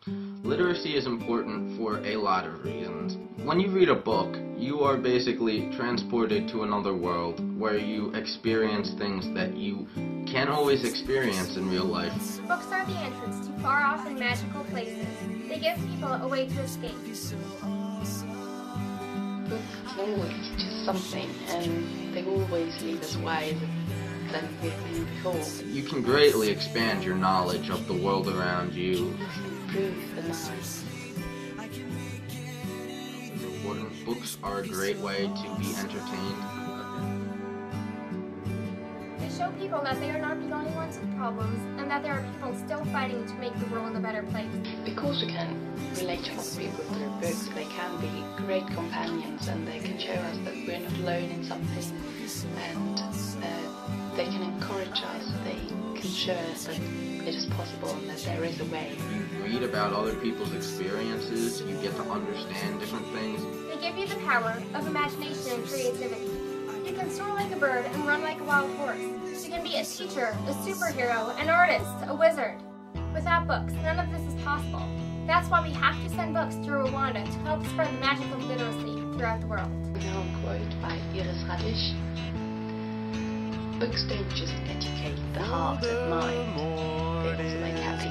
Literacy is important for a lot of reasons. When you read a book, you are basically transported to another world where you experience things that you can't always experience in real life. Books are the entrance to far-off and magical places. They give people a way to escape. Books can always teach us something, and they always leave us wiser than we've been before. You can greatly expand your knowledge of the world around you. Improve the mind. Books are a great way to be entertained. They show people that they are not the only ones with problems, and that there are people still fighting to make the world a better place. Because we can relate to other people through books, they can be great companions, and they can show us that we're not alone in something, and they can encourage us, they can show us that it is possible and that there is a way. You read about other people's experiences, you get to understand different things. They give you the power of imagination and creativity. You can soar like a bird and run like a wild horse. You can be a teacher, a superhero, an artist, a wizard. Without books, none of this is possible. That's why we have to send books to Rwanda to help spread the magic of literacy throughout the world. Now a quote by Iris Radish. Books don't just educate the heart and mind, they also make happy.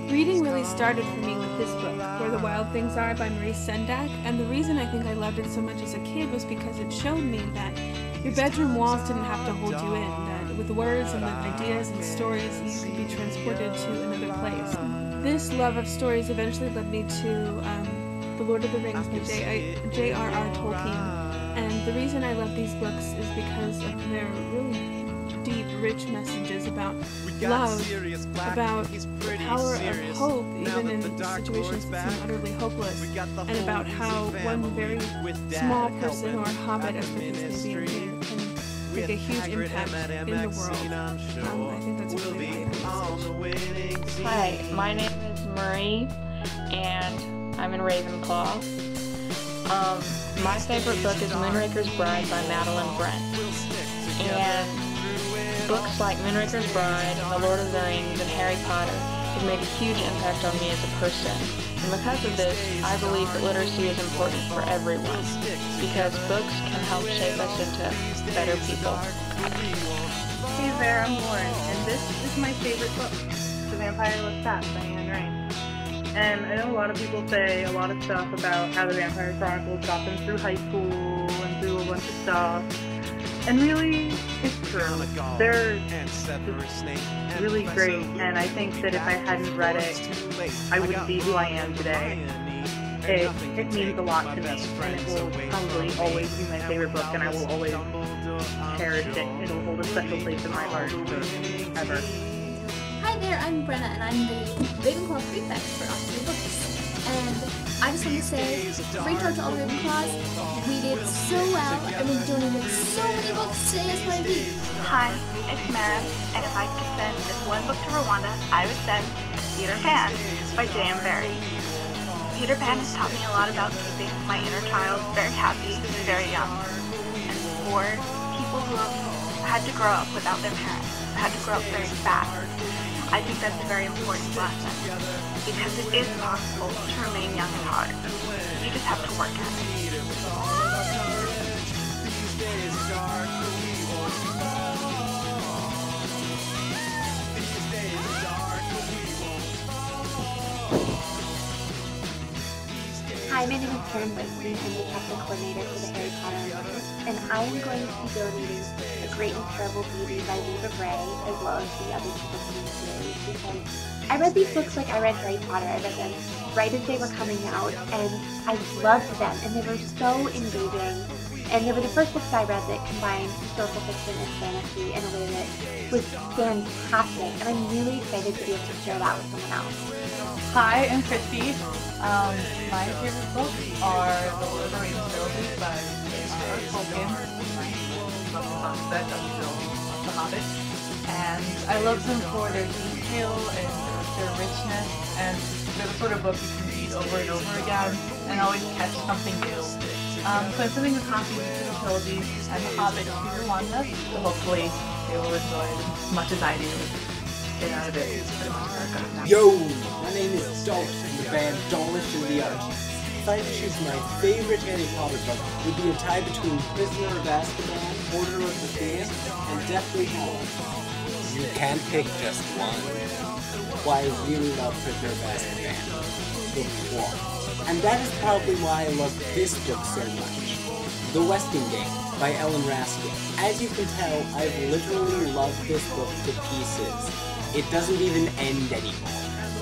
Reading really started for me with this book, Where the Wild Things Are by Maurice Sendak, and the reason I think I loved it so much as a kid was because it showed me that your bedroom walls didn't have to hold you in, that with words and with ideas and stories you could be transported to another place. This love of stories eventually led me to The Lord of the Rings by J.R.R. Tolkien. And the reason I love these books is because of their really deep, rich messages about love, about the power of hope, even in situations that seem utterly hopeless, and about how one very small person or hobbit, as the case may be, can make a huge impact in the world. I think that's a really valuable message. Hi, my name is Marie, and I'm in Ravenclaw. My favorite book is Moonraker's Bride by Madeline Brent. And books like Moonraker's Bride, The Lord of the Rings, and Harry Potter have made a huge impact on me as a person. And because of this, I believe that literacy is important for everyone, because books can help shape us into better people. Hey there, I'm Lauren, and this is my favorite book, The Vampire Looks Back by Anne Rice. And I know a lot of people say a lot of stuff about how the Vampire Chronicles got them through high school and through a bunch of stuff. And really, it's true. They're really great, and I think that if I hadn't read it, I wouldn't be who I am today. It means a lot to me, and it will probably always be my favorite book, and I will always cherish it. It'll hold a special place in my heart forever. Hi there, I'm Brenna, and I'm the Ravenclaw prefect for Accio Books. And I just want to say, great job to all the Ravenclaws. We did so well, and we donated so many books to ASYB. Hi, it's Mara, and if I could send just one book to Rwanda, I would send Peter Pan by J.M. Barrie. Peter Pan has taught me a lot about keeping my inner child very happy, very young. And for people who have had to grow up without their parents, had to grow up very fast, I think that's a very important lesson, because it is possible to remain young at heart. You just have to work at it. Hi, my name is Karen Whitley. I'm the chapter coordinator for the Harry Potter Alliance, and I am going to be donating A Great and Terrible Beauty by Leva Ray, as well as the other two books in the series, because I read these books like I read Harry Potter. I read them right as they were coming out, and I loved them, and they were so engaging. And they were the first books I read that combined historical fiction and fantasy in a way that was fantastic, and I'm really excited to be able to share that with someone else. Hi, I'm Christy. My favorite books are The Lord of the Rings trilogy by J.R.R. Tolkien, my set of The Hobbit, and I love them for their detail and their richness, and they're the sort of book you can read over and over again and always catch something new. So I'm sending the copies of the trilogy and The Hobbit to Rwanda, so hopefully they will enjoy it as much as I do. get out of it. Yo, my name is Dolph from the band Dawlish and the Archies. If I had to choose my favorite Harry Potter book, it would be a tie between Prisoner of Azkaban, Order of the Phoenix, and Deathly Hallows. You can't pick just one. Why I really love Prisoner of Azkaban, the plot. And that is probably why I love this book so much. The Westing Game by Ellen Raskin. As you can tell, I've literally loved this book to pieces. It doesn't even end anymore.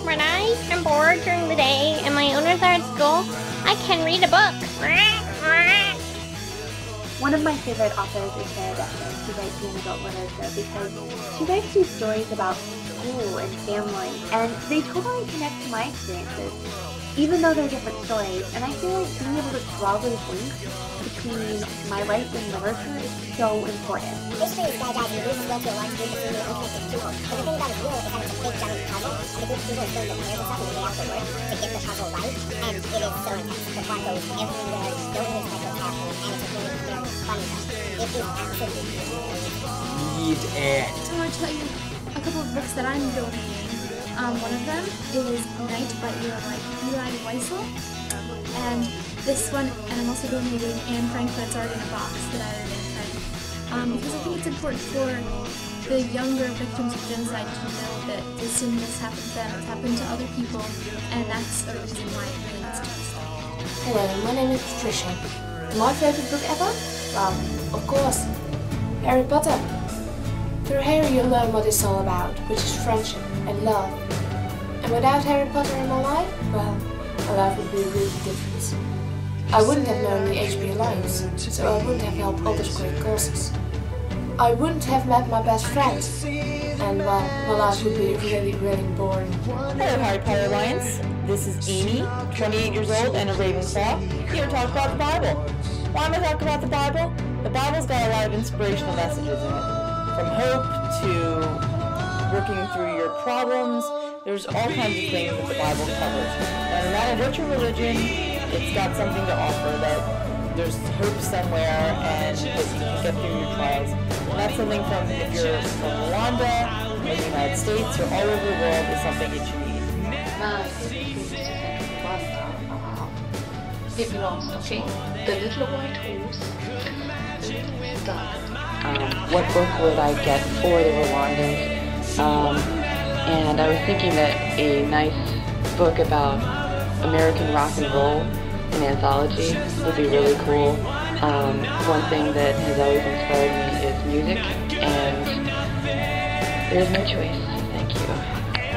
When I am bored during the day and my owners are at school, I can read a book. One of my favorite authors is Sarah Beckman, who writes young adult literature, because she writes these stories about school and family, and they totally connect to my experiences, even though they're different stories. And I feel like being able to draw those links between my life and literature is so important. History is skydiving, this is what you'll like to do to see the unconnected keyhole. But the thing about a wheel is that it's a big giant puzzle, and the group of people is going to prepare themselves and lay out the work to get the puzzle right, and it is so intense. The plot goes everywhere, you don't really expect what's happening, and it's a really, really funny book. It is absolutely Read it. So I want to tell you a couple of books that I'm donating. One of them is Night by Eli Wiesel, and this one, and I'm also donating Anne Franklin's Art in a Box that I read in French, because I think it's important for the younger victims of genocide to know that this didn't just happen to them, it's happened to other people, and that's the reason why it really needs to be stopped. Hello, my name is Patricia. My favorite book ever? Well, of course, Harry Potter. Through Harry you'll learn what it's all about, which is friendship and love. And without Harry Potter in my life, well, my life would be really different. I wouldn't have known the HB Alliance, so I wouldn't have helped others great causes. I wouldn't have met my best friend, and well, my life would be really, really boring. Hello Harry Potter Alliance, this is Amy, 28 years old and a Ravenclaw, here to talk about the Bible. Why am I talking about the Bible? The Bible's got a lot of inspirational messages in it. From hope to working through your problems, there's all kinds of things that the Bible covers. And no matter what your religion, it's got something to offer, that there's hope somewhere and that you can get through your trials. And that's something from, if you're from Rwanda, or the United States, or all over the world, is something that you need. My favorite books in Rwanda are Pippi Longstocking, The Little White Horse, The Little Star. What book would I get for the Rwandans? And I was thinking that a nice book about American rock and roll, an anthology, would be really cool. One thing that has always inspired me is music, and there's no choice. Thank you.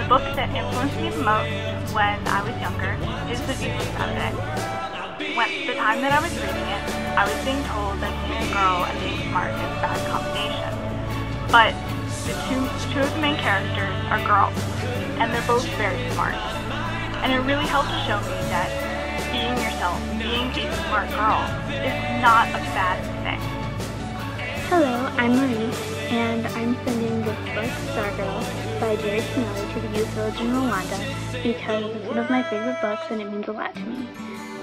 The book that influenced me the most when I was younger is The View from Saturday. The time that I was reading it, I was being told that being a girl and being smart is a bad combination. But the two of the main characters are girls, and they're both very smart. And it really helped to show me that being yourself, being a smart girl, is not a bad thing. Hello, I'm Marie, and I'm sending this book, Stargirl, by Jerry Snow to the youth village in Rwanda because it's one of my favorite books and it means a lot to me.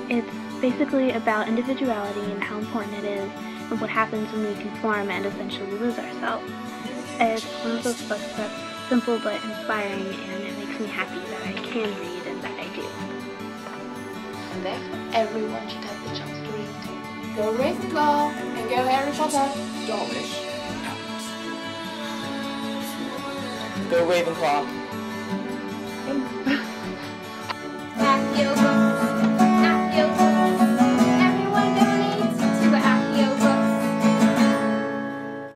It's basically about individuality and how important it is and what happens when we conform and essentially lose ourselves. It's one of those books that's simple but inspiring, and it makes me happy that I can read and that I do. And therefore, everyone should have the chance to read. Go Ravenclaw and go Harry Potter. Dawlish. Go Ravenclaw.